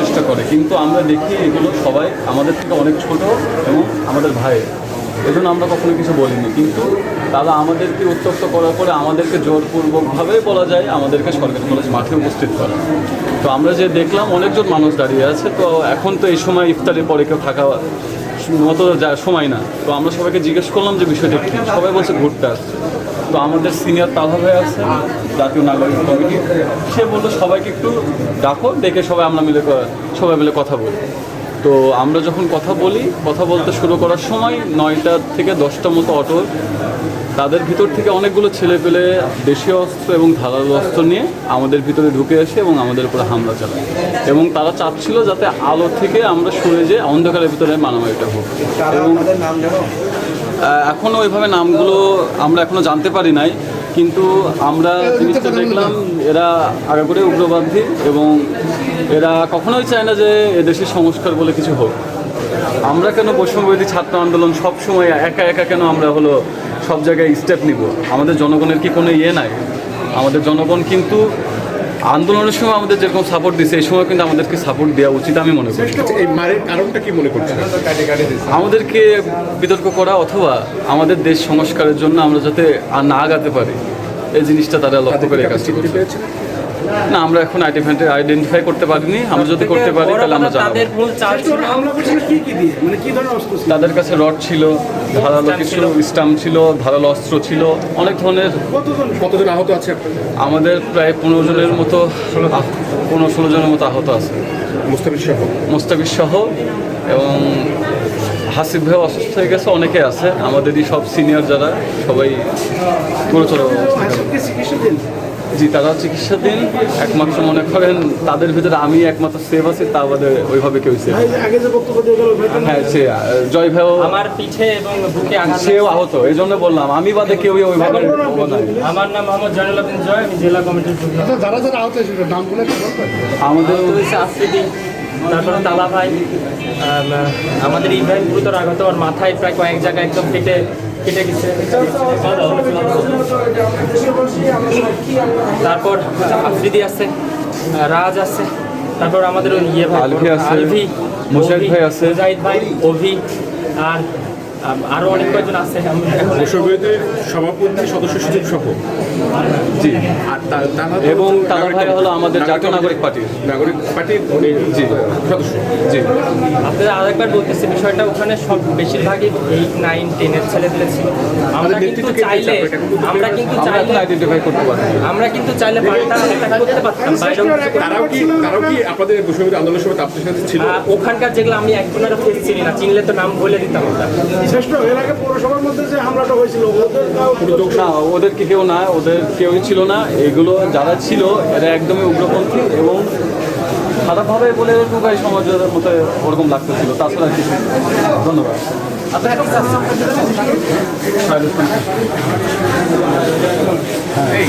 চেষ্টা করে, কিন্তু আমরা দেখি এগুলো সবাই আমাদের থেকে অনেক ছোট এবং আমাদের ভাই, এজন্য আমরা কখনো কিছু বলিনি। কিন্তু তারা আমাদেরকে উত্তপ্ত করার পরে আমাদেরকে জোরপূর্বকভাবে বলা যায় আমাদেরকে সরকারি কলেজ মাঠে উপস্থিত করা। তো আমরা যে দেখলাম অনেকজন মানুষ দাঁড়িয়ে আছে, তো এখন তো এই সময় ইফতারের পরে কেউ থাকা মতো সময় না। তো আমরা সবাইকে জিজ্ঞেস করলাম যে বিষয়টা কী, সবাই বলছে ঘুরতে আসছে। তো আমাদের সিনিয়র তালহা ভাই আছে জাতীয় নাগরিক কমিটি, সে বললো সবাইকে একটু ডাকো, ডেকে আমরা সবাই মিলে কথা বলি। তো আমরা যখন কথা বলতে শুরু করার সময় 9টা থেকে 10টা মতো অটো, তাদের ভিতর থেকে অনেকগুলো ছেলে পেলে দেশীয় অস্ত্র এবং ধারালো অস্ত্র নিয়ে আমাদের ভিতরে ঢুকে আসে এবং আমাদের উপরে হামলা চালায়। এবং তারা চাচ্ছিল যাতে আলো থেকে আমরা সরে যে অন্ধকারের ভিতরে মারামারিটা হোক। এবং এখনও ওইভাবে নামগুলো আমরা এখনও জানতে পারি নাই, কিন্তু আমরা জিনিসটা দেখলাম এরা আগে করে উগ্রবাদী এবং এরা কখনোই চায় না যে এদেশের সংস্কার বলে কিছু হোক। আমরা কেন বৈষম্যবিরোধী ছাত্র আন্দোলন সবসময় একা একা কেন আমরা সব জায়গায় স্টেপ নিব? আমাদের জনগণের কি কোনো নাই? আমাদের জনগণ কিন্তু আন্দোলনের সময় আমাদের যেরকম সাপোর্ট দিচ্ছে, এই সময় কিন্তু আমাদেরকে সাপোর্ট দেওয়া উচিত আমি মনে করি। এই মারের কারণটা কি মনে করছেন? আমাদেরকে বিতর্ক করা অথবা আমাদের দেশ সংস্কারের জন্য আমরা যাতে আর না আগাতে পারি, এই জিনিসটা তারা লক্ষ্য করে কাজ করছে। না, আমরা এখন আইডেন্টিফাই করতে পারিনি। আমরা যদি করতে পারি তাহলে আমরা জানাবো। তাদের কাছে রড ছিল, ধারালো কিছু স্টাম্প ছিল, ধারালো অস্ত্র ছিল, অনেক ধরনের। কতজন আহত আছে? আমাদের প্রায় 15 জনের মতো, 15-16 জনের মতো আহত আছে, মোস্তাফিজ সহ। এবং হাসিব ভাইও অসুস্থ হয়ে গেছে, অনেকে আছে আমাদেরই সব সিনিয়র যারা, সবাই গুরুতর। জি, তারা চিকিৎসাধীন। একমাত্র মনে করেন তাদের ভিতরে আমি একমাত্র সেভ আছি, তা বাদে ওইভাবে কেউ সেভ। হ্যাঁ, সে জয় ভাইও আমার পিঠে এবং বুকে আঘাত, সেও আহত। এই জন্য বললাম আমি বাদে কেউই ওইভাবে। আমার নাম মোহাম্মদ জয়নুল আবেদিন জয়, আমি জেলা কমিটির যুগ্ম। যারা যারা আহত হয়েছিল নামগুলো কি বলবেন? আমাদের আফ্রিদি, তারপরে তালা ভাই, আমাদের ইব্রাহিম গুরুতর আঘাত, আর মাথায় প্রায় কয়েক জায়গায় একদম কেটে গেছে। তারপর আফ্রিদি আছে, রাজ আছে, তারপর আমাদের ওই আলভি আছে, আলভি, মুজাহিদ ভাই আছে, মুজাহিদ ভাই, অভি, আর আরও অনেক কয়েকজন আছে। বৈষম্যবিরোধী সভাপতি, সদস্য সচিব সহ। জি, আর এবং তালা ভাই হলো আমাদের জাতীয় নাগরিক পার্টির জি সদস্য। জি, আপনাদের আরেকবার বলতেছি বিষয়টা, ওখানে সব বেশিরভাগই 8, 9, 10-এর ছেলেপেলে ছিল। আমরা কিন্তু চাইলে আইডেন্টিফাই করতে পারি। আমরা কিন্তু চাইলে পাল্টা অ্যাটাক করতে পারতাম। তারাও কি আপনাদের বৈষম্যবিরোধী আন্দোলনের সময় আপনাদের সাথে ছিল? ওখানকার যেগুলো আমি একজনের ফেস চিনি না, চিনলে তো নাম বলে দিতাম। এর আগে পৌরসভার মধ্যে যে হামলাটা হয়েছিল না, ওদের কেউ না, ওদের কেউই ছিল না। এগুলো যারা ছিল এরা একদমই উগ্রপন্থী এবং খারাপভাবে বলে টুকাই সমাজের মতো ওরকম লাগতেছিল, তাছাড়া কিছু। ধন্যবাদ। হ্যাঁ।